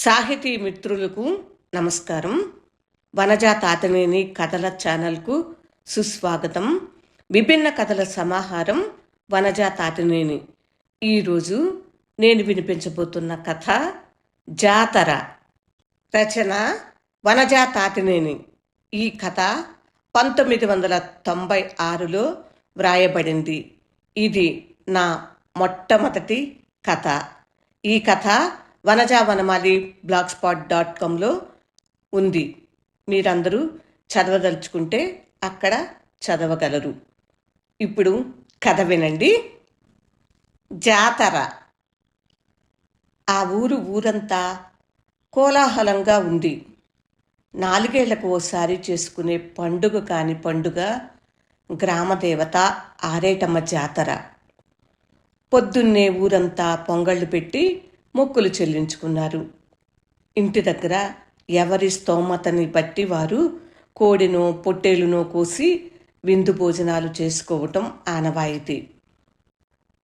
సాహితీ మిత్రులకు నమస్కారం. వనజా తాతినేని కథల ఛానల్కు సుస్వాగతం. విభిన్న కథల సమాహారం వనజా తాతినేని. ఈరోజు నేను వినిపించబోతున్న కథ జాతర. రచన వనజా తాతినేని. ఈ కథ 1996లో వ్రాయబడింది. ఇది నా మొట్టమొదటి కథ. ఈ కథ వనజావనమాలి blogspot.comలో ఉంది. మీరందరూ చదవదలుచుకుంటే అక్కడ చదవగలరు. ఇప్పుడు కథ వినండి. జాతర. ఆ ఊరంతా కోలాహలంగా ఉంది. 4 ఏళ్లకు ఓసారి చేసుకునే పండుగ కాని పండుగ గ్రామదేవత ఆరేటమ్మ జాతర. పొద్దున్నే ఊరంతా పొంగళ్ళు పెట్టి మొక్కులు చెల్లించుకున్నారు. ఇంటి దగ్గర ఎవరి స్తోమతని బట్టి వారు కోడినో పొట్టేలునో కోసి విందు భోజనాలు చేసుకోవటం ఆనవాయితీ.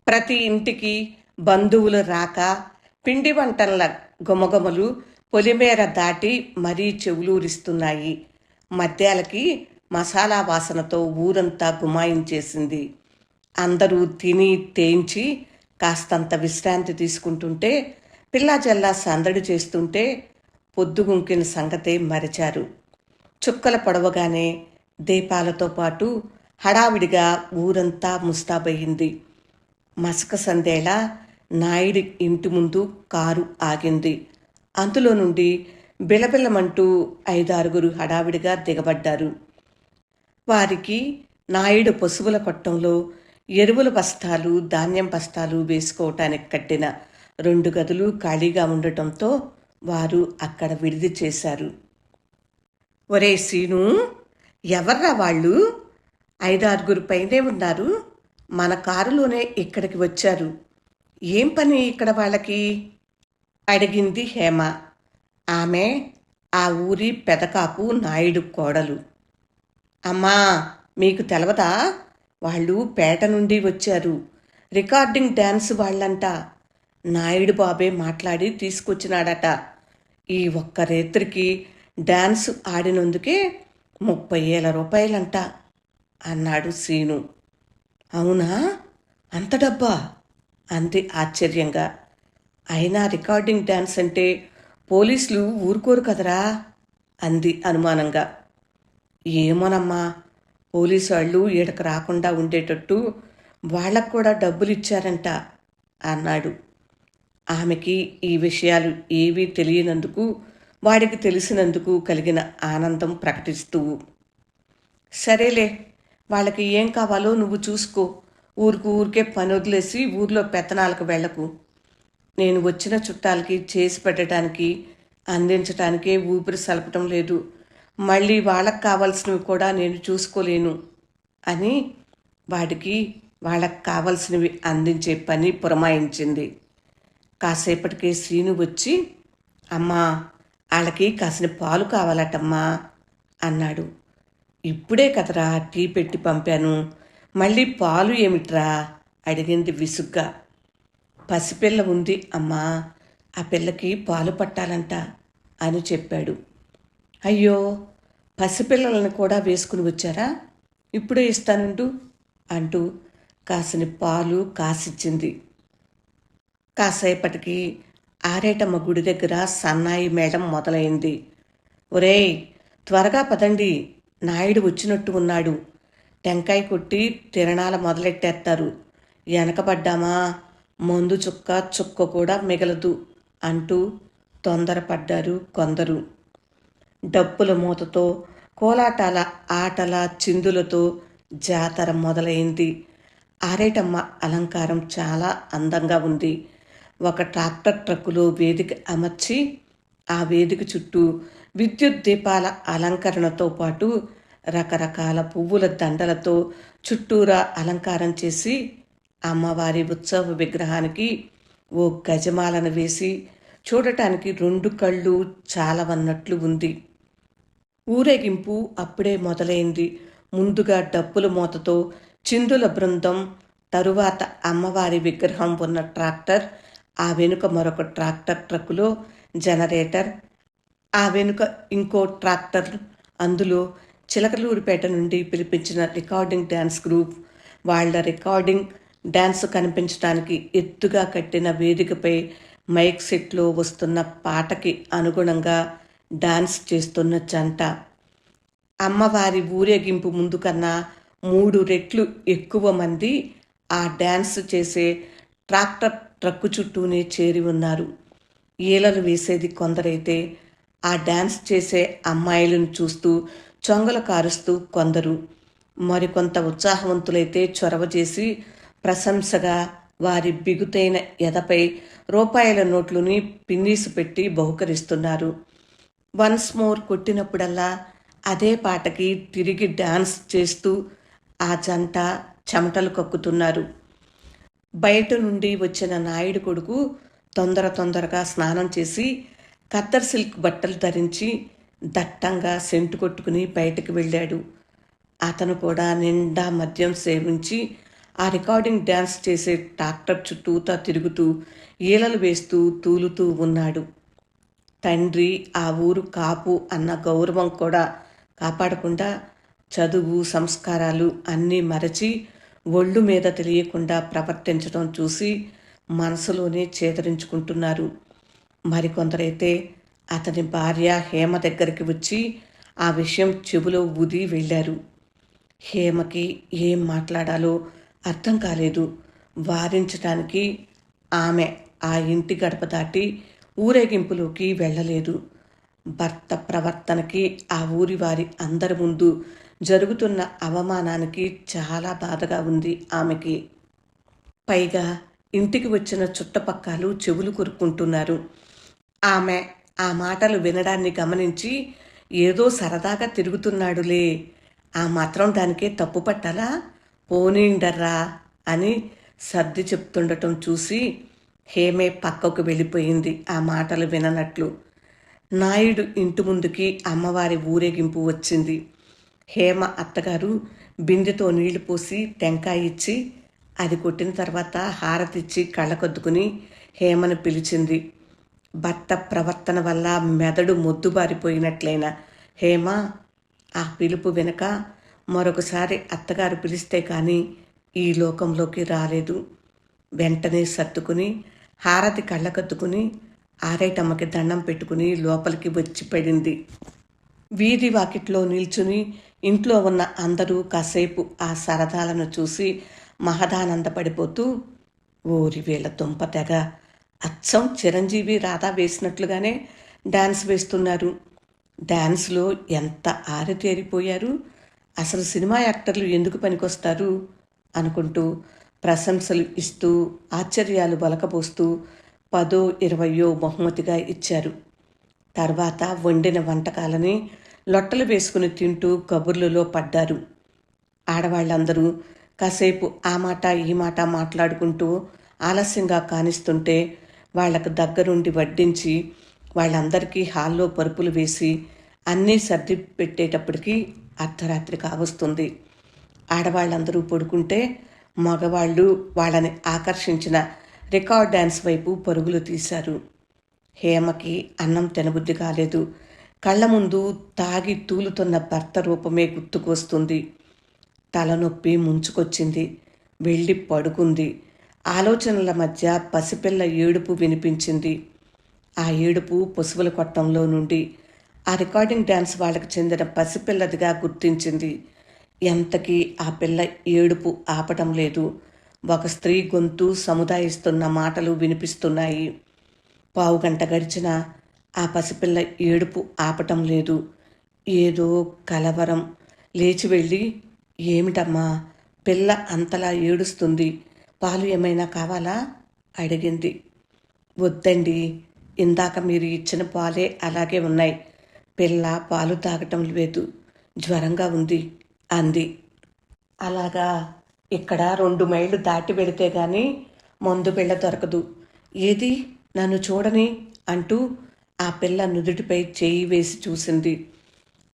ప్రతి ఇంటికి బంధువులు రాక పిండి వంటల గుమగుమలు పొలిమేర దాటి మరీ చెవులూరిస్తున్నాయి. మద్యాలకి మసాలా వాసనతో ఊరంతా గుమాయించేసింది. అందరూ తిని తేంచి కాస్తంత విశ్రాంతి తీసుకుంటుంటే, పిల్లాజల్లా సందడి చేస్తుంటే పొద్దుగుంకిన సంగతే మరిచారు. చుక్కల పొడవగానే దీపాలతో పాటు హడావిడిగా ఊరంతా ముస్తాబయ్యింది. మసక సందేలా నాయుడి ఇంటి ముందు కారు ఆగింది. అందులో నుండి బిలబిలమంటూ 5-6 హడావిడిగా దిగబడ్డారు. వారికి నాయుడు పశువుల కొట్టంలో ఎరువుల బస్తాలు, ధాన్యం బస్తాలు వేసుకోవటానికి కట్టిన 2 గదులు ఖాళీగా ఉండటంతో వారు అక్కడ విడిది చేశారు. ఒరే సీను, ఎవర్రా వాళ్ళు? 5-6 పైనే ఉన్నారు. మన కారులోనే ఇక్కడికి వచ్చారు. ఏం పని ఇక్కడ వాళ్ళకి? అడిగింది హేమ. ఆమె ఆ ఊరి పెదకాపు నాయుడు కోడలు. అమ్మా, మీకు తెలవదా? వాళ్ళు పేట నుండి వచ్చారు. Recording dance వాళ్ళంట. నాయుడు బాబే మాట్లాడి తీసుకొచ్చినాడట. ఈ ఒక్క రేత్రికి డ్యాన్స్ ఆడినందుకే 30,000 రూపాయలంట అన్నాడు సీను. అవునా, అంత డబ్బా? అంది ఆశ్చర్యంగా. అయినా రికార్డింగ్ డ్యాన్స్ అంటే పోలీసులు ఊరుకోరు కదరా అంది అనుమానంగా. ఏమోనమ్మా, పోలీసు వాళ్ళు ఈడకు రాకుండా ఉండేటట్టు వాళ్ళకు కూడా డబ్బులు ఇచ్చారంట అన్నాడు. ఆమెకి ఈ విషయాలు ఏవీ తెలియనందుకు, వాడికి తెలిసినందుకు కలిగిన ఆనందం ప్రకటిస్తూ, సరేలే, వాళ్ళకి ఏం కావాలో నువ్వు చూసుకో. ఊరికే పని వదిలేసి ఊర్లో పెత్తనాలకు వెళ్ళకు. నేను వచ్చిన చుట్టాలకి చేసి పెట్టడానికి, అందించటానికే ఊపిరి సలపటం లేదు. మళ్ళీ వాళ్ళకు కావాల్సినవి కూడా నేను చూసుకోలేను అని వాడికి వాళ్ళకు కావలసినవి అందించే పని పురమాయించింది. కాసేపటికే శ్రీను వచ్చి, అమ్మా, వాళ్ళకి కాసిన పాలు కావాలటమ్మా అన్నాడు. ఇప్పుడే కదరా టీ పెట్టి పంపాను, మళ్ళీ పాలు ఏమిట్రా అడిగింది విసుగ్గా. పసిపిల్ల ఉంది అమ్మా, ఆ పిల్లకి పాలు పట్టాలంట అని చెప్పాడు. అయ్యో, పసిపిల్లలను కూడా వేసుకుని వచ్చారా? ఇప్పుడే ఇస్తానుండు అంటూ కాసిన పాలు కాసిచ్చింది. కాసేపటికి ఆరేటమ్మ గుడి దగ్గర సన్నాయి మేళం మొదలైంది. ఒరేయ్, త్వరగా పదండి, నాయుడు వచ్చినట్టు ఉన్నాడు. టెంకాయ కొట్టి తిరణాల మొదలెట్టేస్తారు. వెనకబడ్డామా మందు చుక్క కూడా మిగలదు అంటూ తొందరపడ్డారు కొందరు. డప్పుల మూతతో, కోలాటాల ఆటల చిందులతో జాతర మొదలైంది. ఆరేటమ్మ అలంకారం చాలా అందంగా ఉంది. ఒక ట్రాక్టర్ ట్రక్కులో వేదిక అమర్చి ఆ వేదిక చుట్టూ విద్యుత్ దీపాల అలంకరణతో పాటు రకరకాల పువ్వుల దండలతో చుట్టూరా అలంకారం చేసి అమ్మవారి ఉత్సవ విగ్రహానికి ఓ గజమాలను వేసి చూడటానికి 2 కళ్ళు చాలవన్నట్లు ఉంది. ఊరేగింపు అప్పుడే మొదలైంది. ముందుగా డప్పుల మూతతో చిందుల బృందం, తరువాత అమ్మవారి విగ్రహం ఉన్న ట్రాక్టర్, ఆ వెనుక మరొక ట్రాక్టర్ ట్రక్కులో జనరేటర్, ఆ వెనుక ఇంకో ట్రాక్టర్, అందులో చిలకలూరిపేట నుండి పిలిపించిన రికార్డింగ్ డ్యాన్స్ గ్రూప్. వాళ్ళ రికార్డింగ్ డ్యాన్స్ కనిపించడానికి ఎత్తుగా కట్టిన వేదికపై మైక్ సెట్లో వస్తున్న పాటకి అనుగుణంగా డాన్స్ చేస్తున్న జంట. అమ్మవారి ఊరేగింపు ముందు కన్నా 3 రెట్లు ఎక్కువ మంది ఆ డ్యాన్స్ చేసే ట్రక్కు చుట్టూనే చేరి ఉన్నారు. ఈలలు వేసేది కొందరైతే ఆ డ్యాన్స్ చేసే అమ్మాయిలను చూస్తూ చొంగలు కారుస్తూ కొందరు. మరికొంత ఉత్సాహవంతులైతే చొరవ చేసి ప్రశంసగా వారి బిగుతైన ఎదపై రూపాయల నోట్లుని పిన్నీసు పెట్టి బహుకరిస్తున్నారు. వన్స్ మోర్ కొట్టినప్పుడల్లా అదే పాటకి తిరిగి డాన్స్ చేస్తూ ఆ జంట చెమటలు కక్కుతున్నారు. బయట నుండి వచ్చిన నాయుడు కొడుకు తొందరగా స్నానం చేసి కత్తర్ సిల్క్ బట్టలు ధరించి దట్టంగా సెంటు కొట్టుకుని బయటకు వెళ్ళాడు. అతను కూడా నిండా మద్యం సేవించి ఆ రికార్డింగ్ డ్యాన్స్ చేసే ట్రాక్టర్ చుట్టూతా తిరుగుతూ ఈలలు వేస్తూ తూలుతూ ఉన్నాడు. తండ్రి ఆ ఊరు కాపు అన్న గౌరవం కూడా కాపాడకుండా చదువు సంస్కారాలు అన్నీ మరచి ఒళ్ళు మీద తెలియకుండా ప్రవర్తించడం చూసి మనసులోనే చేదరించుకుంటున్నారు. మరికొందరైతే అతని భార్య హేమ దగ్గరికి వచ్చి ఆ విషయం చెబులో ఊది వెళ్ళారు. హేమకి ఏం మాట్లాడాలో అర్థం కాలేదు. వారించడానికి ఆమె ఆ ఇంటి గడప దాటి ఊరేగింపులోకి వెళ్ళలేదు. భర్త ప్రవర్తనకి ఆ ఊరి వారి అందరి ముందు జరుగుతున్న అవమానానికి చాలా బాధగా ఉంది ఆమెకి. పైగా ఇంటికి వచ్చిన చుట్టపక్కలు చెవులు కొరుక్కుంటున్నారు. ఆమె ఆ మాటలు వినడాన్ని గమనించి ఏదో సరదాగా తిరుగుతున్నాడులే, ఆ మాత్రం దానికే తప్పు పట్టాలా, పోనీండర్రా అని సర్ది చెప్తుండటం చూసి హేమే పక్కకు వెళ్ళిపోయింది ఆ మాటలు విననట్లు. నాయుడు ఇంటి ముందుకి అమ్మవారి ఊరేగింపు వచ్చింది. హేమ అత్తగారు బిందెతో నీళ్లు పోసి టెంకాయ ఇచ్చి అది కొట్టిన తర్వాత హారతిచ్చి కళ్ళకొద్దుకుని హేమను పిలిచింది. భర్త ప్రవర్తన వల్ల మెదడు మొద్దుబారిపోయినట్లయిన హేమ ఆ పిలుపు వెనక మరొకసారి అత్తగారు పిలిస్తే కానీ ఈ లోకంలోకి రాలేదు. వెంటనే సర్దుకుని హారతి కళ్ళకద్దుకుని ఆరేటమ్మకి దండం పెట్టుకుని లోపలికి వచ్చి పడింది. వీధి వాకిట్లో నిల్చుని ఇంట్లో ఉన్న అందరూ కాసేపు ఆ సరదాలను చూసి మహదానందపడిపోతూ, ఓరి వీళ్ళ దుంప తెగ అచ్చం చిరంజీవి రాధా వేసినట్లుగానే డాన్స్ వేస్తున్నారు, డాన్స్లో ఎంత ఆరితేరిపోయారు, అసలు సినిమా యాక్టర్లు ఎందుకు పనికొస్తారు అనుకుంటూ ప్రశంసలు ఇస్తూ ఆశ్చర్యాలు బలకబోస్తూ 10 20 బహుమతిగా ఇచ్చారు. తర్వాత వండిన వంటకాలని లొట్టలు వేసుకుని తింటూ కబుర్లలో పడ్డారు. ఆడవాళ్ళందరూ కాసేపు ఆ మాట ఈ మాట మాట్లాడుకుంటూ ఆలస్యంగా కానిస్తుంటే వాళ్లకు దగ్గరుండి వడ్డించి వాళ్ళందరికీ హాల్లో పరుపులు వేసి అన్నీ సర్ది పెట్టేటప్పటికీ అర్ధరాత్రి కావస్తుంది. ఆడవాళ్ళందరూ పడుకుంటే మగవాళ్ళు వాళ్ళని ఆకర్షించిన రికార్డ్ డ్యాన్స్ వైపు పరుగులు తీశారు. హేమకి అన్నం తినబుద్ధి కాలేదు. కళ్ళ ముందు తాగి తూలుతున్న భర్త రూపమే గుర్తుకొస్తుంది. తలనొప్పి ముంచుకొచ్చింది. వెళ్ళి పడుకుంది. ఆలోచనల మధ్య పసిపిల్ల ఏడుపు వినిపించింది. ఆ ఏడుపు పశువుల కొట్టంలో నుండి. ఆ రికార్డింగ్ డ్యాన్స్ వాళ్ళకి చెందిన పసిపిల్లదిగా గుర్తించింది. ఎంతకీ ఆ పిల్ల ఏడుపు ఆపటం లేదు. ఒక స్త్రీ గొంతు సముదాయిస్తున్న మాటలు వినిపిస్తున్నాయి. పావుగంట గడిచినా ఆ పసిపిల్ల ఏడుపు ఆపటం లేదు. ఏదో కలవరం. లేచి వెళ్ళి, ఏమిటమ్మా పిల్ల అంతలా ఏడుస్తుంది, పాలు ఏమైనా కావాలా అడిగింది. వద్దండి, ఇందాక మీరు ఇచ్చిన పాలే అలాగే ఉన్నాయి, పిల్ల పాలు తాగటం లేదు, జ్వరంగా ఉంది అంది. అలాగా, ఇక్కడ 2 మైళ్ళు దాటి వెళితే గాని మందు బిళ్ళ దొరకదు. ఏది నన్ను చూడని అంటూ ఆ పిల్ల నుదుటిపై చేయి వేసి చూసింది.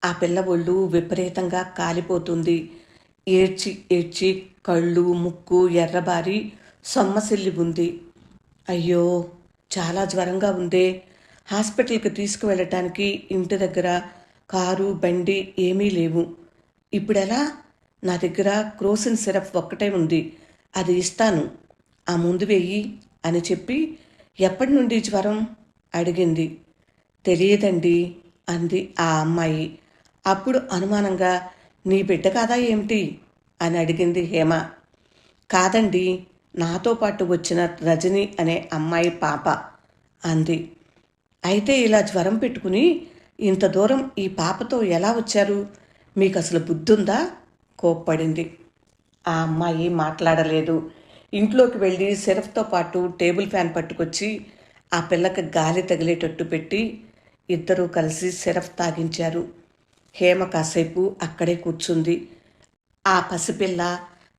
ఆ పిల్ల ఒళ్ళు విపరీతంగా కాలిపోతుంది. ఏడ్చి ఏడ్చి కళ్ళు ముక్కు ఎర్రబారి సొమ్మసిల్లి ఉంది. అయ్యో, చాలా జ్వరంగా ఉందే, హాస్పిటల్కి తీసుకువెళ్ళటానికి ఇంటి దగ్గర కారు బండి ఏమీ లేవు. ఇప్పుడెలా? నా దగ్గర క్రోసిన్ సిరప్ ఒక్కటే ఉంది, అది ఇస్తాను, ఆ ముందు వెయ్యి అని చెప్పి. ఎప్పటి నుండి జ్వరం అడిగింది. తెలియదండి అంది ఆ అమ్మాయి. అప్పుడు అనుమానంగా, నీ బిడ్డ కాదా ఏమిటి అని అడిగింది హేమ. కాదండి, నాతో పాటు వచ్చిన రజని అనే అమ్మాయి పాప అంది. అయితే ఇలా జ్వరం పెట్టుకుని ఇంత దూరం ఈ పాపతో ఎలా వచ్చారు? మీకు అసలు బుద్ధుందా? కోప్పడింది. ఆ అమ్మాయి మాట్లాడలేదు. ఇంట్లోకి వెళ్ళి సిరఫ్తో పాటు టేబుల్ ఫ్యాన్ పట్టుకొచ్చి ఆ పిల్లకి గాలి తగిలేటట్టు పెట్టి ఇద్దరూ కలిసి సిరఫ్ తాగించారు. హేమ కాసేపు అక్కడే కూర్చుంది. ఆ పసిపిల్ల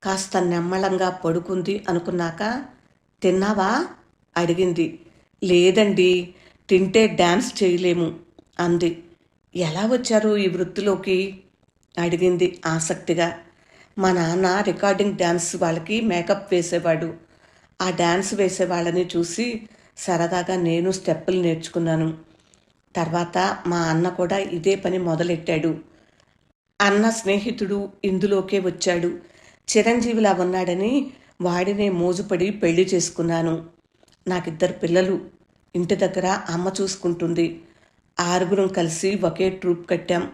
కాస్త నెమ్మళంగా పడుకుంది అనుకున్నాక, తిన్నావా అడిగింది. లేదండి, తింటే డ్యాన్స్ చేయలేము అంది. ఎలా వచ్చారు ఈ వృత్తిలోకి అడిగింది ఆసక్తిగా. మా నాన్న రికార్డింగ్ డ్యాన్స్ వాళ్ళకి మేకప్ వేసేవాడు. ఆ డ్యాన్స్ వేసే వాళ్ళని చూసి సరదాగా నేను స్టెప్పులు నేర్చుకున్నాను. తర్వాత మా అన్న కూడా ఇదే పని మొదలెట్టాడు. అన్న స్నేహితుడు ఇందులోకే వచ్చాడు. చిరంజీవిలా ఉన్నాడని వాడినే మోజుపడి పెళ్లి చేసుకున్నాను. నాకిద్దరు పిల్లలు. ఇంటి దగ్గర అమ్మ చూసుకుంటుంది. ఆరుగురం కలిసి ఒకే ట్రూప్ కట్టాం.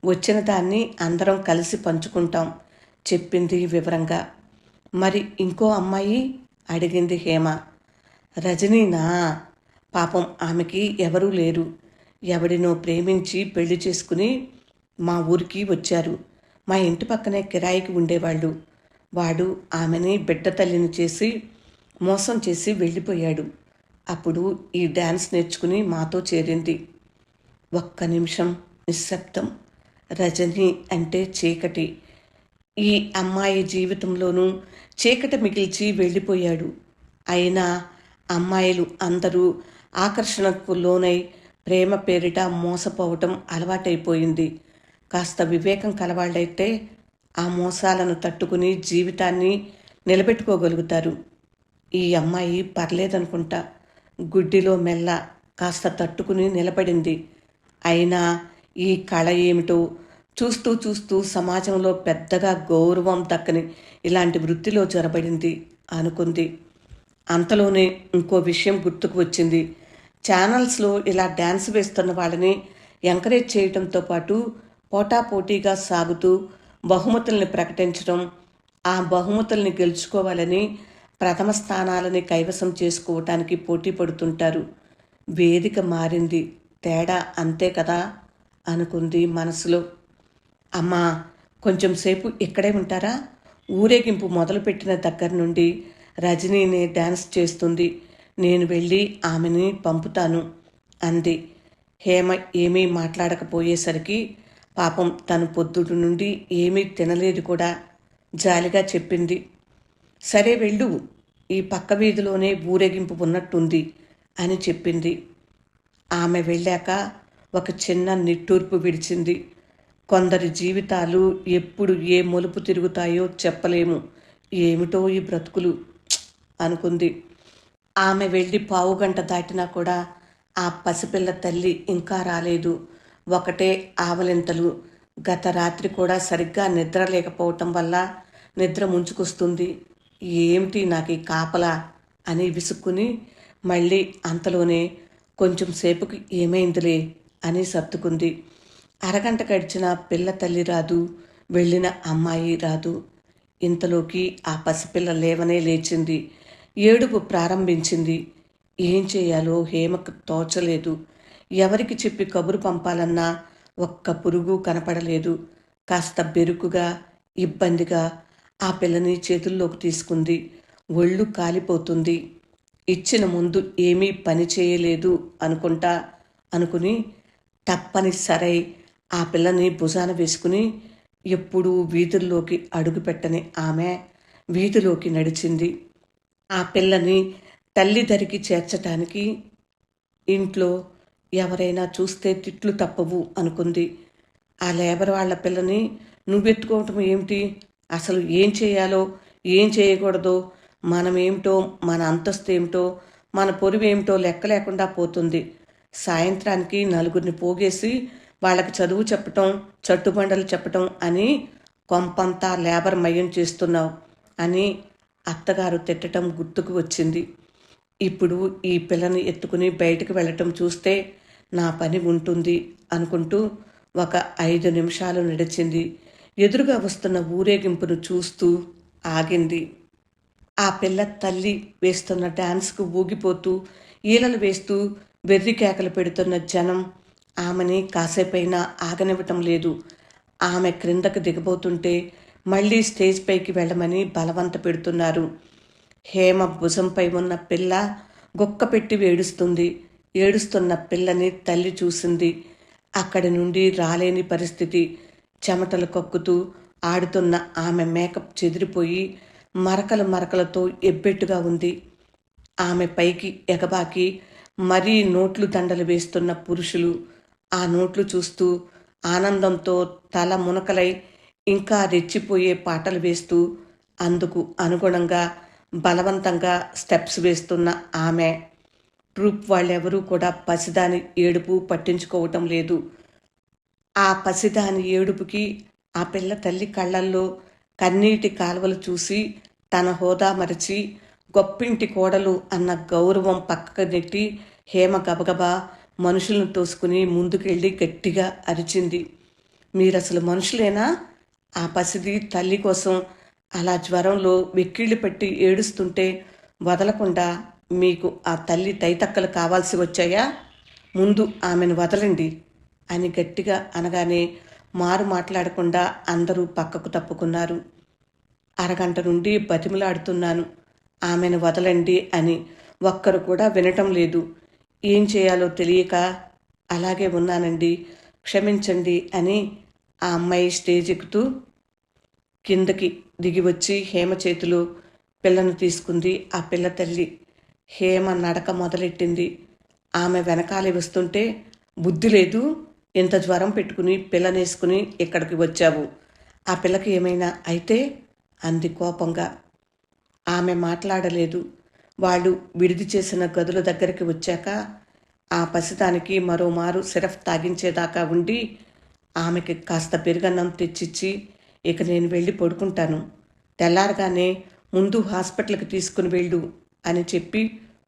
వచ్చిన దాన్ని అందరం కలిసి పంచుకుంటాం చెప్పింది వివరంగా. మరి ఇంకో అమ్మాయి అడిగింది హేమ. రజనీనా? పాపం ఆమెకి ఎవరూ లేరు. ఎవడినో ప్రేమించి పెళ్లి చేసుకుని మా ఊరికి వచ్చారు. మా ఇంటి పక్కనే కిరాయికి ఉండేవాళ్ళు. వాడు ఆమెని బిడ్డ తల్లిని చేసి మోసం చేసి వెళ్ళిపోయాడు. అప్పుడు ఈ డ్యాన్స్ నేర్చుకుని మాతో చేరింది. ఒక్క నిమిషం నిశ్శబ్దం. రజని అంటే చీకటి. ఈ అమ్మాయి జీవితంలోనూ చీకటి మిగిల్చి వెళ్ళిపోయాడు. అయినా అమ్మాయిలు అందరూ ఆకర్షణకు లోనై ప్రేమ పేరిట మోసపోవటం అలవాటైపోయింది. కాస్త వివేకం కలవాళ్ళైతే ఆ మోసాలను తట్టుకుని జీవితాన్ని నిలబెట్టుకోగలుగుతారు. ఈ అమ్మాయి పర్లేదనుకుంటా. గుడ్డిలో మెల్ల కాస్త తట్టుకుని నిలబడింది. అయినా ఈ కళ ఏమిటో, చూస్తూ చూస్తూ సమాజంలో పెద్దగా గౌరవం దక్కని ఇలాంటి వృత్తిలో జొరబడింది అనుకుంది. అంతలోనే ఇంకో విషయం గుర్తుకు వచ్చింది. ఛానల్స్లో ఇలా డ్యాన్స్ వేస్తున్న వాళ్ళని ఎంకరేజ్ చేయడంతో పాటు పోటాపోటీగా సాగుతూ బహుమతుల్ని ప్రకటించడం, ఆ బహుమతుల్ని గెలుచుకోవాలని ప్రథమ స్థానాలని కైవసం చేసుకోవటానికి పోటీ పడుతుంటారు. వేదిక మారింది, తేడా అంతే కదా అనుకుంది మనసులో. అమ్మా, కొంచెం సేపు ఇక్కడే ఉంటారా? ఊరేగింపు మొదలుపెట్టిన దగ్గర నుండి రజనీనే డ్యాన్స్ చేస్తుంది. నేను వెళ్ళి ఆమెని పంపుతాను అంది. హేమ ఏమీ మాట్లాడకపోయేసరికి పాపం తను పొద్దుటి నుండి ఏమీ తినలేదు కూడా. జాలిగా చెప్పింది. సరే వెళ్ళు, ఈ పక్క వీధిలోనే ఊరేగింపు ఉన్నట్టుంది అని చెప్పింది. ఆమె వెళ్ళాక ఒక చిన్న నిట్టూర్పు విడిచింది. కొందరి జీవితాలు ఎప్పుడు ఏ మలుపు తిరుగుతాయో చెప్పలేము. ఏమిటో ఈ బ్రతుకులు అనుకుంది. ఆమె వెళ్ళి పావుగంట దాటినా కూడా ఆ పసిపిల్ల తల్లి ఇంకా రాలేదు. ఒకటే ఆవలింతలు. గత రాత్రి కూడా సరిగ్గా నిద్ర లేకపోవటం వల్ల నిద్ర ముంచుకొస్తుంది. ఏమిటి నాకు ఈ కాపలా అని విసుక్కుని మళ్ళీ అంతలోనే కొంచెం సేపుకి ఏమైందిలే అని సర్దుకుంది. అరగంట గడిచిన పిల్ల తల్లి రాదు, వెళ్ళిన అమ్మాయి రాదు. ఇంతలోకి ఆ పసిపిల్ల లేవనే లేచింది. ఏడుపు ప్రారంభించింది. ఏం చేయాలో హేమకు తోచలేదు. ఎవరికి చెప్పి కబురు పంపాలన్నా ఒక్క పురుగు కనపడలేదు. కాస్త బెరుకుగా, ఇబ్బందిగా ఆ పిల్లని చేతుల్లోకి తీసుకుంది. ఒళ్ళు కాలిపోతుంది. ఇచ్చిన ముందు ఏమీ పని చేయలేదు అనుకుని తప్పనిసరై ఆ పిల్లని భుజాన వేసుకుని ఎప్పుడూ వీధుల్లోకి అడుగుపెట్టని ఆమె వీధిలోకి నడిచింది. ఆ పిల్లని తల్లి దరికి చేర్చటానికి ఇంట్లో ఎవరైనా చూస్తే తిట్లు తప్పవు అనుకుంది. ఆ లేబర్ వాళ్ళ పిల్లని నువ్వెత్తుకోవటం ఏమిటి? అసలు ఏం చేయాలో ఏం చేయకూడదో, మనమేమిటో, మన అంతస్తు ఏమిటో, మన పొరువేమిటో లెక్క లేకుండా పోతుంది. సాయంత్రానికి నలుగురిని పోగేసి వాళ్ళకి చదువు చెప్పటం, చట్టుబండలు చెప్పటం అని కొంపంతా లేబర్ మయం చేస్తున్నావు అని అత్తగారు తిట్టడం గుర్తుకు వచ్చింది. ఇప్పుడు ఈ పిల్లని ఎత్తుకుని బయటకు వెళ్ళటం చూస్తే నా పని ఉంటుంది అనుకుంటూ ఒక 5 నిమిషాలు నడిచింది. ఎదురుగా వస్తున్న ఊరేగింపును చూస్తూ ఆగింది. ఆ పిల్ల తల్లి వేస్తున్న డాన్స్కు ఊగిపోతూ, ఈలలు వేస్తూ, వెర్రి కేకలు పెడుతున్న జనం ఆమెని కాసేపైనా ఆగనివ్వటం లేదు. ఆమె క్రిందకు దిగబోతుంటే మళ్ళీ స్టేజ్ పైకి వెళ్ళమని బలవంత పెడుతున్నారు. హేమ భుజంపై ఉన్న పిల్ల గుక్క పెట్టి ఏడుస్తుంది. ఏడుస్తున్న పిల్లని తల్లి చూసింది. అక్కడి నుండి రాలేని పరిస్థితి. చెమటలు కక్కుతూ ఆడుతున్న ఆమె మేకప్ చెదిరిపోయి మరకలు మరకలతో ఎబ్బెట్టుగా ఉంది. ఆమె పైకి ఎగబాకి మరీ నోట్లు దండలు వేస్తున్న పురుషులు ఆ నోట్లు చూస్తూ ఆనందంతో తల మునకలై ఇంకా రెచ్చిపోయే పాటలు వేస్తూ అందుకు అనుగుణంగా బలవంతంగా స్టెప్స్ వేస్తున్న ఆమె ట్రూప్ వాళ్ళెవరూ కూడా పసిదాని ఏడుపు పట్టించుకోవటం లేదు. ఆ పసిదాని ఏడుపుకి ఆ పిల్ల తల్లి కళ్ళల్లో కన్నీటి కాలువలు చూసి తన హోదా మరచి గొప్పింటి కోడలు అన్న గౌరవం పక్కకు నెట్టి హేమ గబగబా మనుషులను తోసుకుని ముందుకెళ్ళి గట్టిగా అరిచింది. మీరసలు మనుషులేనా? ఆ పసిది తల్లి కోసం అలా జ్వరంలో వెక్కిళ్ళు పెట్టి ఏడుస్తుంటే వదలకుండా మీకు ఆ తల్లి తైతక్కలు కావాల్సి వచ్చాయా? ముందు ఆమెను వదలండి అని గట్టిగా అనగానే మారు మాట్లాడకుండా అందరూ పక్కకు తప్పుకున్నారు. అరగంట నుండి బతిమలాడుతున్నాను ఆమెను వదలండి అని. ఒక్కరు కూడా వినటం లేదు. ఏం చేయాలో తెలియక అలాగే ఉన్నానండి, క్షమించండి అని ఆ అమ్మాయి స్టేజ్ ఎక్కుతూ కిందకి దిగి వచ్చి హేమ చేతిలో పిల్లను తీసుకుంది ఆ పిల్ల తల్లి. హేమ నడక మొదలెట్టింది. ఆమె వెనకాలే వస్తుంటే బుద్ధి లేదు, ఇంత జ్వరం పెట్టుకుని పిల్లనేసుకుని ఇక్కడికి వచ్చావు, ఆ పిల్లకి ఏమైనా అయితే అంది కోపంగా. ఆమె మాట్లాడలేదు. వాళ్ళు విడిది చేసిన గదుల దగ్గరికి వచ్చాక ఆ పసిదానికి మరోమారు సిరఫ్ తాగించేదాకా ఉండి ఆమెకి కాస్త పెరుగన్నం తెచ్చిచ్చి ఇక నేను వెళ్ళి పడుకుంటాను, తెల్లారగానే ముందు హాస్పిటల్కి తీసుకుని వెళ్ళు అని చెప్పి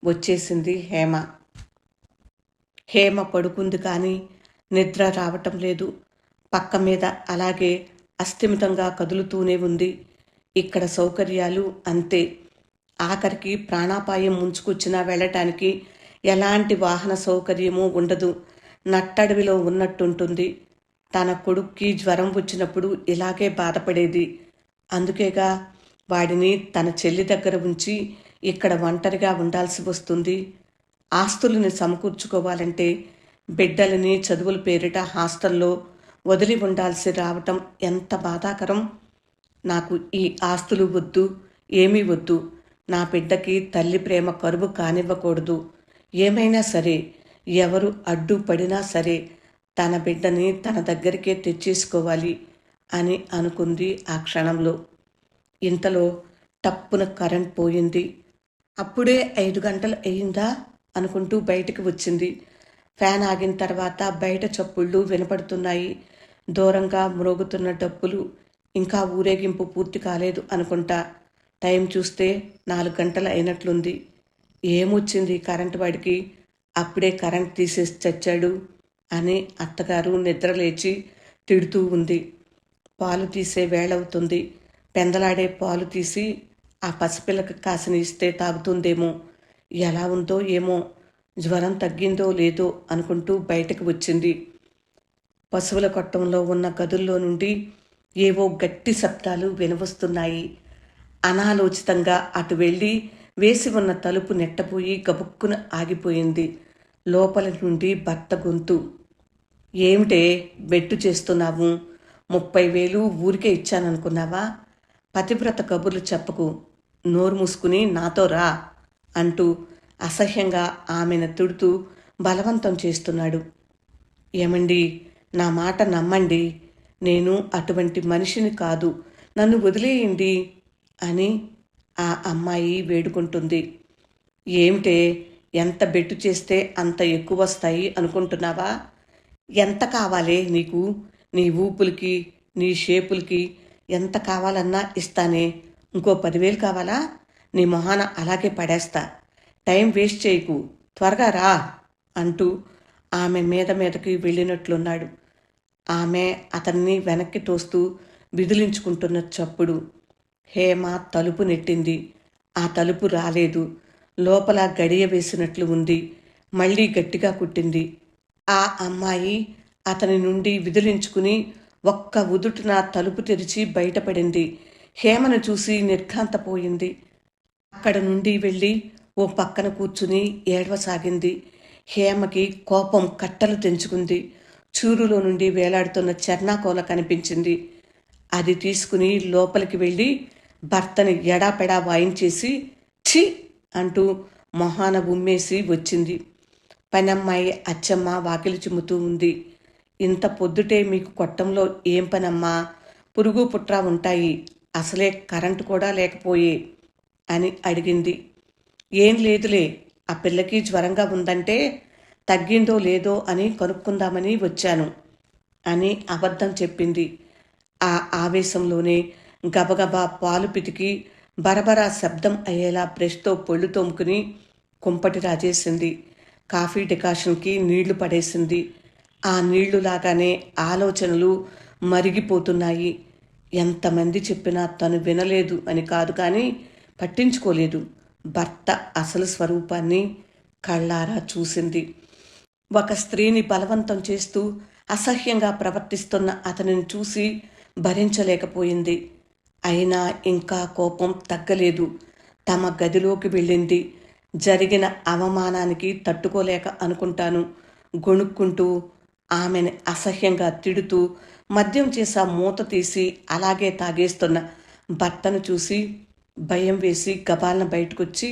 వచ్చేసింది హేమ. హేమ పడుకుంది కానీ నిద్ర రావటం లేదు. పక్క మీద అలాగే అస్థిమితంగా కదులుతూనే ఉంది. ఇక్కడ సౌకర్యాలు అంతే. ఆఖరికి ప్రాణాపాయం ముంచుకొచ్చినా వెళ్ళటానికి ఎలాంటి వాహన సౌకర్యమూ ఉండదు. నట్టడవిలో ఉన్నట్టుంటుంది. తన కొడుక్కి జ్వరం వచ్చినప్పుడు ఇలాగే బాధపడేది. అందుకేగా వాడిని తన చెల్లి దగ్గర ఉంచి ఇక్కడ ఒంటరిగా ఉండాల్సి వస్తుంది. ఆస్తులను సమకూర్చుకోవాలంటే బిడ్డలని చదువుల పేరిట హాస్టల్లో వదిలి ఉండాల్సి రావటం ఎంత బాధాకరం. నాకు ఈ ఆస్తులు వద్దు, ఏమీ వద్దు. నా బిడ్డకి తల్లి ప్రేమ కరువు కానివ్వకూడదు. ఏమైనా సరే, ఎవరు అడ్డుపడినా సరే తన బిడ్డని తన దగ్గరికే తెచ్చేసుకోవాలి అని అనుకుంది ఆ క్షణంలో. ఇంతలో టప్పున కరెంట్ పోయింది. అప్పుడే 5 గంటలు అయిందా అనుకుంటూ బయటికి వచ్చింది. ఫ్యాన్ ఆగిన తర్వాత బయట చప్పుళ్ళు వినపడుతున్నాయి. దూరంగా మ్రోగుతున్న డప్పులు. ఇంకా ఊరేగింపు పూర్తి కాలేదు అనుకుంటా. టైం చూస్తే 4 గంటలు అయినట్లుంది. ఏమొచ్చింది కరెంటు వాడికి, అప్పుడే కరెంట్ తీసేసి చచ్చాడు అని అత్తగారు నిద్రలేచి తిడుతూ ఉంది. పాలు తీసే వేళవుతుంది. పెందలాడే పాలు తీసి ఆ పసిపిల్లకి కాసిన ఇస్తే తాగుతుందేమో. ఎలా ఉందో ఏమో, జ్వరం తగ్గిందో లేదో అనుకుంటూ బయటకు వచ్చింది. పశువుల కొట్టంలో ఉన్న గదుల్లో నుండి ఏవో గట్టి శబ్దాలు వినవస్తున్నాయి. అనాలోచితంగా అటు వెళ్ళి వేసి ఉన్న తలుపు నెట్టబోయి గబుక్కున ఆగిపోయింది. లోపల నుండి భర్త గొంతు. ఏమిటే బెట్టు చేస్తున్నావు? 30,000 ఊరికే ఇచ్చాననుకున్నావా? పతివ్రత కబుర్లు చెప్పకు, నోరు మూసుకుని నాతో రా అంటూ అసహ్యంగా ఆమెను తిడుతూ బలవంతం చేస్తున్నాడు. ఏమండి, నా మాట నమ్మండి, నేను అటువంటి మనిషిని కాదు, నన్ను వదిలేయండి అని ఆ అమ్మాయి వేడుకుంటుంది. ఏమిటే ఎంత బెట్టు చేస్తే అంత ఎక్కువ వస్తాయి అనుకుంటున్నావా? ఎంత కావాలే నీకు? నీ ఊపులకి, నీ షేపులకి ఎంత కావాలన్నా ఇస్తానే. ఇంకో 10,000 కావాలా? నీ మొహాన అలాగే పడేస్తా. టైం వేస్ట్ చేయకు, త్వరగా రా అంటూ ఆమె మీదకి వెళ్ళినట్లున్నాడు. ఆమె అతన్ని వెనక్కి తోస్తూ విదిలించుకుంటున్న చప్పుడు. హేమ తలుపు నెట్టింది. ఆ తలుపు రాలేదు. లోపల గడియ వేసినట్లు ఉంది. మళ్ళీ గట్టిగా కుట్టింది. ఆ అమ్మాయి అతని నుండి విదిలించుకుని ఒక్క ఉదుటున తలుపు తెరిచి బయటపడింది. హేమను చూసి నిర్ఘాంతపోయింది. అక్కడ నుండి వెళ్ళి ఓ పక్కన కూర్చుని ఏడవసాగింది. హేమకి కోపం కట్టలు తెంచుకుంది. చూరులో నుండి వేలాడుతున్న చర్నాకోల కనిపించింది. అది తీసుకుని లోపలికి వెళ్ళి భర్తని ఎడాపెడా వాయించేసి ఛీ అంటూ మొహాన ఉమ్మేసి వచ్చింది. పనమ్మాయి అచ్చమ్మ వాకిలి చిమ్ముతూ ఉంది. ఇంత పొద్దుటే మీకు కొట్టంలో ఏం పనమ్మా? పురుగు పుట్రా ఉంటాయి. అసలే కరెంటు కూడా లేకపోయే అని అడిగింది. ఏం లేదులే, ఆ పిల్లకి జ్వరంగా ఉందంటే తగ్గిందో లేదో అని కనుక్కుందామని వచ్చాను అని అబద్ధం చెప్పింది. ఆ ఆవేశంలోనే గబగబా పాలు పితికి బరబరా శబ్దం అయ్యేలా బ్రష్తో పొళ్ళు తోముకుని కుంపటి రాజేసింది. కాఫీ డికాషన్కి నీళ్లు పడేసింది. ఆ నీళ్లు లాగానే ఆలోచనలు మరిగిపోతున్నాయి. ఎంతమంది చెప్పినా తను వినలేదు అని కాదు, కానీ పట్టించుకోలేదు. భర్త అసలు స్వరూపాన్ని కళ్ళారా చూసింది. ఒక స్త్రీని బలవంతం చేస్తూ అసహ్యంగా ప్రవర్తిస్తున్న అతనిని చూసి భరించలేకపోయింది. అయినా ఇంకా కోపం తగ్గలేదు. తమ గదిలోకి వెళ్ళింది. జరిగిన అవమానానికి తట్టుకోలేక అనుకుంటాను గొణుక్కుంటూ ఆమెని అసహ్యంగా తిడుతూ మద్యం చేసా మూత తీసి అలాగే తాగేస్తున్న భర్తను చూసి భయం వేసి గబాలన బయటకొచ్చి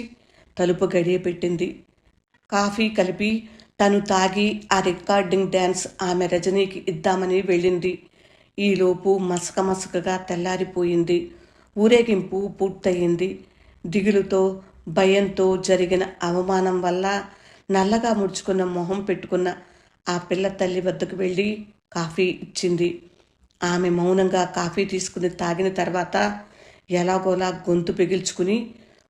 తలుపు గడియ పెట్టింది. కాఫీ కలిపి తను తాగి ఆ రికార్డింగ్ డ్యాన్స్ ఆమె రజనీకి ఇద్దామని వెళ్ళింది. ఈలోపు మసకగా తెల్లారిపోయింది. ఊరేగింపు పూర్తయింది. దిగులుతో భయంతో జరిగిన అవమానం వల్ల నల్లగా ముడుచుకున్న మొహం పెట్టుకున్న ఆ పిల్ల తల్లి వద్దకు వెళ్ళి కాఫీ ఇచ్చింది. ఆమె మౌనంగా కాఫీ తీసుకుని తాగిన తర్వాత ఎలాగోలా గొంతు పిగిల్చుకుని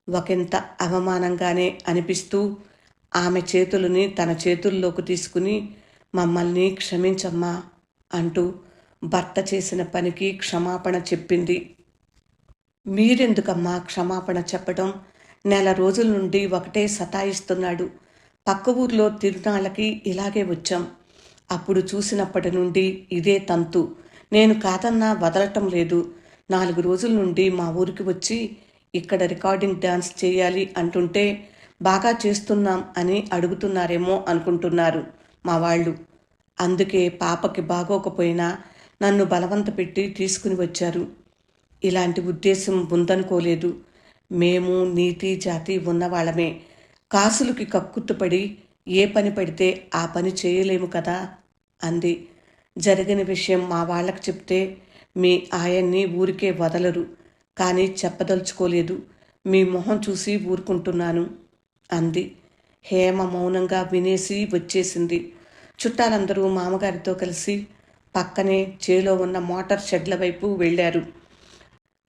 ఒకంత అవమానంగానే అనిపిస్తూ ఆమె చేతులని తన చేతుల్లోకి తీసుకుని మమ్మల్ని క్షమించమ్మా అంటూ భర్త చేసిన పనికి క్షమాపణ చెప్పింది. మీరెందుకమ్మా క్షమాపణ చెప్పడం? నెల రోజుల నుండి ఒకటే సతాయిస్తున్నాడు. పక్క ఊర్లో తిరునాళ్ళకి ఇలాగే వచ్చాం. అప్పుడు చూసినప్పటి నుండి ఇదే తంతు. నేను కాదన్నా వదలటం లేదు. 4 రోజుల నుండి మా ఊరికి వచ్చి ఇక్కడ రికార్డింగ్ డాన్స్ చేయాలి అంటుంటే బాగా చేస్తున్నాం అని అడుగుతున్నారేమో అనుకుంటున్నారు మా వాళ్ళు. అందుకే పాపకి బాగోకపోయినా నన్ను బలవంత పెట్టి తీసుకుని వచ్చారు. ఇలాంటి ఉద్దేశం ఉందనుకోలేదు. మేము నీతి జాతి ఉన్నవాళ్ళమే. కాసులకి కక్కుర్తుపడి ఏ పని పడితే ఆ పని చేయలేము కదా అంది. జరిగిన విషయం మా వాళ్ళకి చెప్తే మీ ఆయన్ని ఊరికే వదలరు, కానీ చెప్పదలుచుకోలేదు. మీ మొహం చూసి ఊరుకుంటున్నాను అంది. హేమ మౌనంగా వినేసి వచ్చేసింది. చుట్టాలందరూ మామగారితో కలిసి పక్కనే చేలో ఉన్న మోటార్ షెడ్ల వైపు వెళ్ళారు.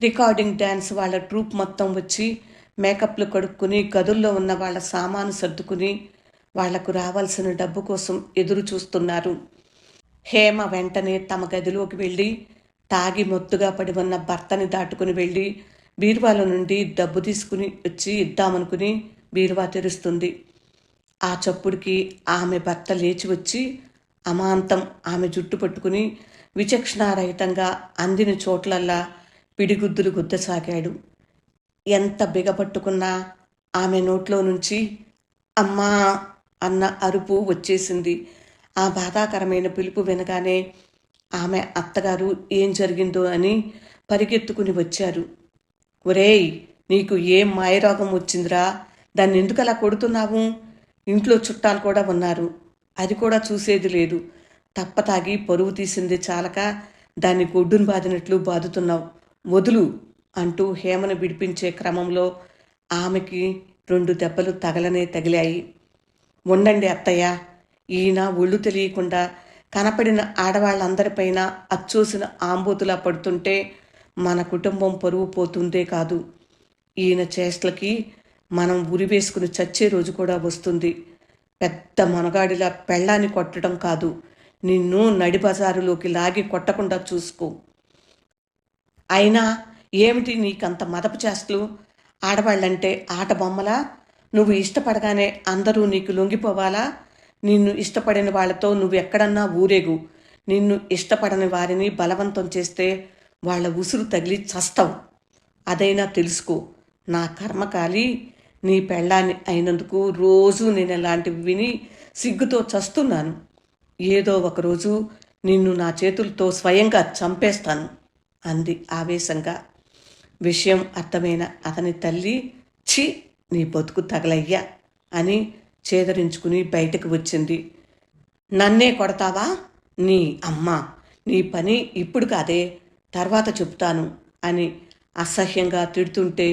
రికార్డింగ్ డ్యాన్స్ వాళ్ళ ట్రూప్ మొత్తం వచ్చి మేకప్లు కడుక్కుని గదుల్లో ఉన్న వాళ్ళ సామాను సర్దుకుని వాళ్లకు రావాల్సిన డబ్బు కోసం ఎదురు చూస్తున్నారు. హేమ వెంటనే తమ గదిలోకి వెళ్ళి తాగి మొత్తుగా పడి ఉన్న భర్తని దాటుకుని వెళ్ళి బీరువాల నుండి డబ్బు తీసుకుని వచ్చి ఇద్దామనుకుని బీరువా తెరుస్తుంది. ఆ చప్పుడుకి ఆమె భర్త లేచి వచ్చి అమాంతం ఆమె జుట్టు పట్టుకుని విచక్షణారహితంగా అందిన చోట్లల్లా పిడిగుద్దులు గుద్దసాగాడు. ఎంత బిగపట్టుకున్నా ఆమె నోట్లో నుంచి అమ్మా అన్న అరుపు వచ్చేసింది. ఆ బాధాకరమైన పిలుపు వినగానే ఆమె అత్తగారు ఏం జరిగిందో అని పరిగెత్తుకుని వచ్చారు. ఒరేయ్, నీకు ఏం మాయరోగం వచ్చిందిరా? దాన్ని ఎందుకు అలా కొడుతున్నావు? ఇంట్లో చుట్టాలు కూడా ఉన్నారు, అది కూడా చూసేది లేదు. తప్పతాగి పరువు తీసింది చాలక దాన్ని గొడ్డును బాదినట్లు బాదుతున్నావు. వదులు అంటూ హేమను విడిపించే క్రమంలో ఆమెకి 2 దెబ్బలు తగిలాయి. ఉండండి అత్తయ్య, ఈయన ఒళ్ళు తెలియకుండా కనపడిన ఆడవాళ్ళందరిపైన అచ్చూసిన ఆంబోతులా పడుతుంటే మన కుటుంబం పరువు పోతుందే కాదు, ఈయన చేష్టలకి మనం ఉరివేసుకుని చచ్చే రోజు కూడా వస్తుంది. పెద్ద మనగాడిలా పెళ్ళాన్ని కొట్టడం కాదు, నిన్ను నడిబజారులోకి లాగి కొట్టకుండా చూసుకో. అయినా ఏమిటి నీకంత మదపు చేష్టలు? ఆడవాళ్ళంటే ఆట బొమ్మలా? నువ్వు ఇష్టపడగానే అందరూ నీకు లొంగిపోవాలా? నిన్ను ఇష్టపడిన వాళ్ళతో నువ్వు ఎక్కడన్నా ఊరేగు. నిన్ను ఇష్టపడని వారిని బలవంతం చేస్తే వాళ్ళ ఉసురు తగిలి చస్తావు. అదైనా తెలుసుకో. నా కర్మకాలి నీ పెళ్ళాన్ని అయినందుకు రోజు నేను ఇలాంటివి విని సిగ్గుతో చస్తున్నాను. ఏదో ఒకరోజు నిన్ను నా చేతులతో స్వయంగా చంపేస్తాను అంది ఆవేశంగా. విషయం అర్థమైన అతని తల్లి, ఛీ, నీ బతుకు తగలయ్యా అని చేదరించుకుని బయటకు వచ్చింది. నన్నే కొడతావా? నీ అమ్మ, నీ పని ఇప్పుడు కాదే, తర్వాత చెప్తాను అని అసహ్యంగా తిడుతుంటే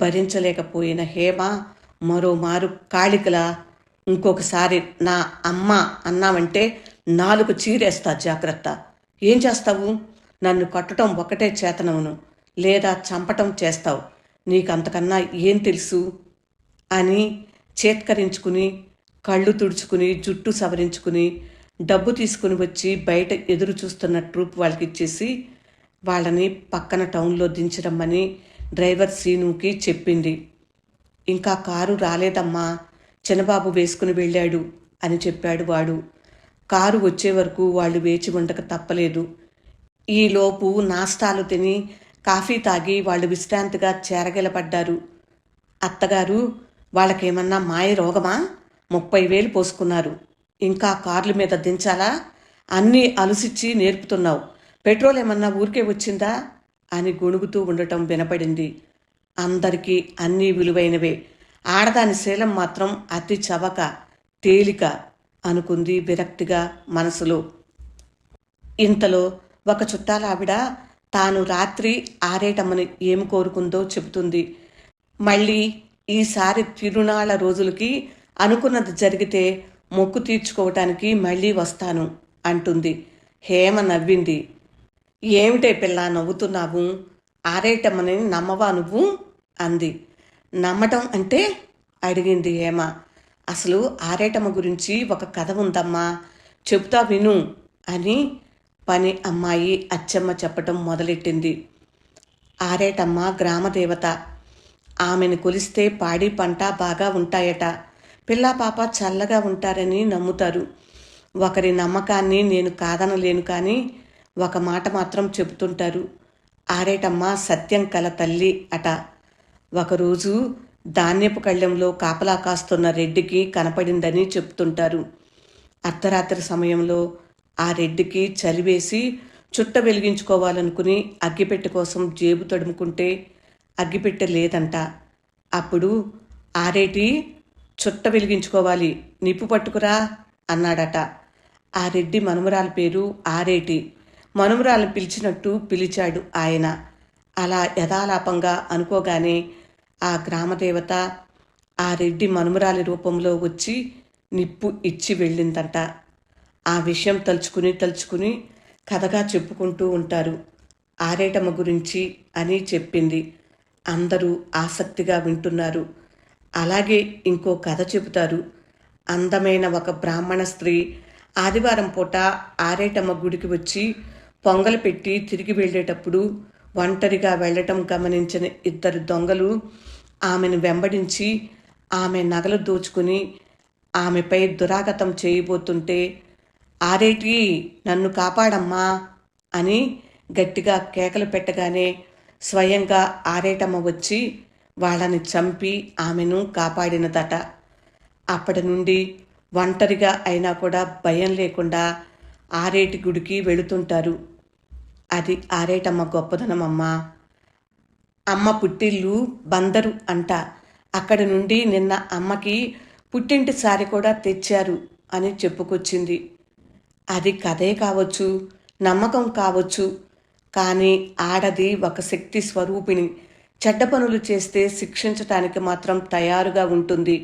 భరించలేకపోయిన హేమ మరోమారు కాళికలా, ఇంకొకసారి నా అమ్మ అన్నావంటే నాలుగు చీరేస్తా, జాగ్రత్త. ఏం చేస్తావు? నన్ను కొట్టడం ఒకటే చేతనవును, లేదా చంపటం చేస్తావు. నీకంతకన్నా ఏం తెలుసు అని చేత్కరించుకుని కళ్ళు తుడుచుకుని జుట్టు సవరించుకుని డబ్బు తీసుకుని వచ్చి బయట ఎదురు చూస్తున్న ట్రూప్ వాళ్ళకి ఇచ్చేసి వాళ్ళని పక్కన టౌన్లో దించరమ్మని డ్రైవర్ సీనుకి చెప్పింది. ఇంకా కారు రాలేదమ్మా, చిన్నబాబు వేసుకుని వెళ్ళాడు అని చెప్పాడు వాడు. కారు వచ్చే వరకు వాళ్ళు వేచి ఉండక తప్పలేదు. ఈలోపు నాస్తాలు తిని కాఫీ తాగి వాళ్ళు విశ్రాంతిగా చేరగలపడ్డారు. అత్తగారు, వాళ్ళకేమన్నా మాయ రోగమా? 30,000 పోసుకున్నారు, ఇంకా కార్ల మీద దించాలా? అన్నీ అలుసిచ్చి నేర్పుతున్నావు. పెట్రోల్ ఏమన్నా ఊరికే వచ్చిందా అని గొణుగుతూ ఉండటం వినపడింది. అందరికీ అన్నీ విలువైనవే, ఆడదాని శీలం మాత్రం అతి చవక, తేలిక అనుకుంది విరక్తిగా మనసులో. ఇంతలో ఒక చుట్టాల ఆవిడ తాను రాత్రి ఆరేటమ్మని ఏమి కోరుకుందో చెబుతుంది. మళ్ళీ ఈసారి తిరునాళ్ళ రోజులకి అనుకున్నది జరిగితే మొక్కు తీర్చుకోవటానికి మళ్ళీ వస్తాను అంటుంది. హేమ నవ్వింది. ఏమిటే పిల్ల నవ్వుతున్నావు? ఆరేటమ్మని నమ్మవా నువ్వు అంది. నమ్మటం అంటే అడిగింది హేమ. అసలు ఆరేటమ్మ గురించి ఒక కథ ఉందమ్మా, చెబుతా విను అని పని అమ్మాయి అచ్చమ్మ చెప్పటం మొదలెట్టింది. ఆరేటమ్మ గ్రామదేవత. ఆమెను కొలిస్తే పాడి పంట బాగా ఉంటాయట, పిల్లా పాప చల్లగా ఉంటారని నమ్ముతారు. ఒకరి నమ్మకాన్ని నేను కాదనలేను, కానీ ఒక మాట మాత్రం చెబుతుంటారు. ఆరేటమ్మ సత్యం కల తల్లి అట. ఒకరోజు ధాన్యపు కళ్ళెంలో కాపలా కాస్తున్న రెడ్డికి కనపడిందని చెప్తుంటారు. అర్ధరాత్రి సమయంలో ఆ రెడ్డికి చలివేసి చుట్ట వెలిగించుకోవాలనుకుని అగ్గిపెట్టె కోసం జేబు తడుముకుంటే అగ్గిపెట్టె లేదంట. అప్పుడు ఆరేటి, చుట్ట వెలిగించుకోవాలి, నిప్పు పట్టుకురా అన్నాడట. ఆ రెడ్డి మనుమరాల పేరు ఆరేటి. మనుమరాలను పిలిచినట్టు పిలిచాడు ఆయన. అలా యథాలాపంగా అనుకోగానే ఆ గ్రామదేవత ఆ రెడ్డి మనుమరాలి రూపంలో వచ్చి నిప్పు ఇచ్చి వెళ్ళిందంట. ఆ విషయం తలుచుకుని కథగా చెప్పుకుంటూ ఉంటారు. ఆరేటమ్మ గురించి అని చెప్పింది. అందరూ ఆసక్తిగా వింటున్నారు. అలాగే ఇంకో కథ చెబుతారు. అందమైన ఒక బ్రాహ్మణ స్త్రీ ఆదివారం పూట ఆరేటమ్మ గుడికి వచ్చి పొంగలు పెట్టి తిరిగి వెళ్ళేటప్పుడు ఒంటరిగా వెళ్ళటం గమనించిన 2 దొంగలు ఆమెను వెంబడించి ఆమె నగలు దోచుకుని ఆమెపై దురాగతం చేయబోతుంటే, ఆరేటి, నన్ను కాపాడమ్మా అని గట్టిగా కేకలు పెట్టగానే స్వయంగా ఆరేటమ్మ వచ్చి వాళ్ళని చంపి ఆమెను కాపాడినదట. అప్పటి నుండి ఒంటరిగా అయినా కూడా భయం లేకుండా ఆరేటి గుడికి వెళుతుంటారు. అది ఆరేటమ్మ గొప్పదనమమ్మా. అమ్మ పుట్టిల్లు బందరు అంట. అక్కడి నుండి నిన్న అమ్మకి పుట్టింటి సారి కూడా తెచ్చారు అని చెప్పుకొచ్చింది. అది కథే కావచ్చు, నమ్మకం కావచ్చు, కానీ ఆడది ఒక శక్తి స్వరూపిణి. చెడ్డ పనులు చేస్తే శిక్షించటానికి మాత్రం తయారుగా ఉంటుంది.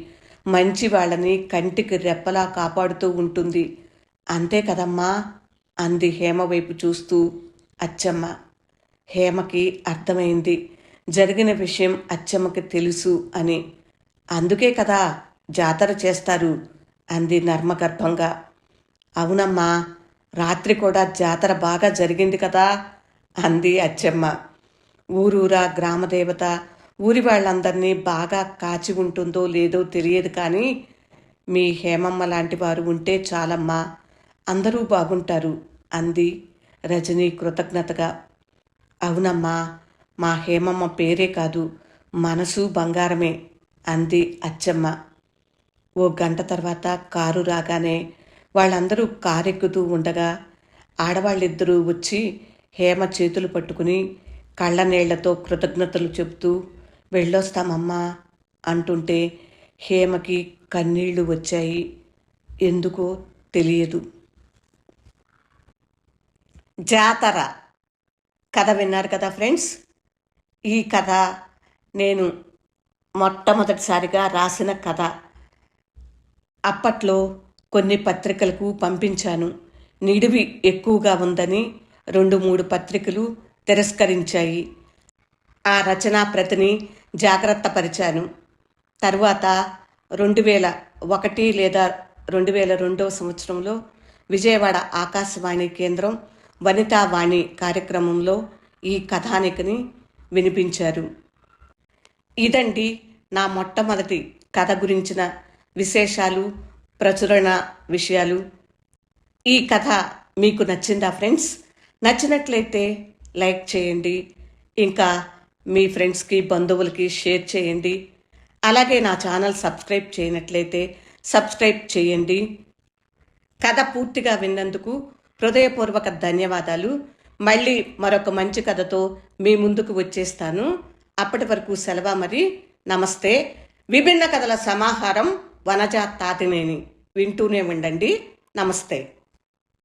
మంచి వాళ్ళని కంటికి రెప్పలా కాపాడుతూ ఉంటుంది. అంతే కదమ్మా అంది హేమ వైపు చూస్తూ అచ్చమ్మ. హేమకి అర్థమైంది జరిగిన విషయం అచ్చమ్మకి తెలుసు అని. అందుకే కదా జాతర చేస్తారు అంది నర్మగర్భంగా. అవునమ్మా, రాత్రి కూడా జాతర బాగా జరిగింది కదా అంది అచ్చమ్మ. ఊరూరా గ్రామదేవత ఊరి వాళ్ళందరినీ బాగా కాచి ఉంటుందో లేదో తెలియదు, కానీ మీ హేమమ్మ లాంటి వారు ఉంటే చాలమ్మా, అందరూ బాగుంటారు అంది రజని కృతజ్ఞతగా. అవునమ్మా, మా హేమమ్మ పేరే కాదు మనసు బంగారమే అంది అచ్చమ్మ. ఓ గంట తర్వాత కారు రాగానే వాళ్ళందరూ కారెక్కుతూ ఉండగా ఆడవాళ్ళిద్దరూ వచ్చి హేమ చేతులు పట్టుకుని కళ్ళనీళ్లతో కృతజ్ఞతలు చెబుతూ వెళ్ళొస్తామమ్మా అంటుంటే హేమకి కన్నీళ్లు వచ్చాయి. ఎందుకో తెలియదు. జాతర కథ విన్నారు కదా ఫ్రెండ్స్. ఈ కథ నేను మొట్టమొదటిసారిగా రాసిన కథ. అప్పట్లో కొన్ని పత్రికలకు పంపించాను. నిడివి ఎక్కువగా ఉందని 2-3 పత్రికలు తిరస్కరించాయి. ఆ రచనా ప్రతిని జాగ్రత్త పరిచాను. తరువాత 2001 లేదా 2002 సంవత్సరంలో విజయవాడ ఆకాశవాణి కేంద్రం వనితావాణి కార్యక్రమంలో ఈ కథానికని వినిపించారు. ఇదండి నా మొట్టమొదటి కథ గురించిన విశేషాలు, ప్రచురణ విషయాలు. ఈ కథ మీకు నచ్చిందా ఫ్రెండ్స్? నచ్చినట్లయితే లైక్ చేయండి, ఇంకా మీ ఫ్రెండ్స్కి బంధువులకి షేర్ చేయండి. అలాగే నా ఛానల్ సబ్స్క్రైబ్ చేయనట్లయితే సబ్స్క్రైబ్ చేయండి. కథ పూర్తిగా విన్నందుకు హృదయపూర్వక ధన్యవాదాలు. మళ్ళీ మరొక మంచి కథతో మీ ముందుకు వచ్చేస్తాను. అప్పటి వరకు సెలవు మరి. నమస్తే. విభిన్న కథల సమాహారం వనజ తాతినేని. వింటూనే ఉండండి. నమస్తే.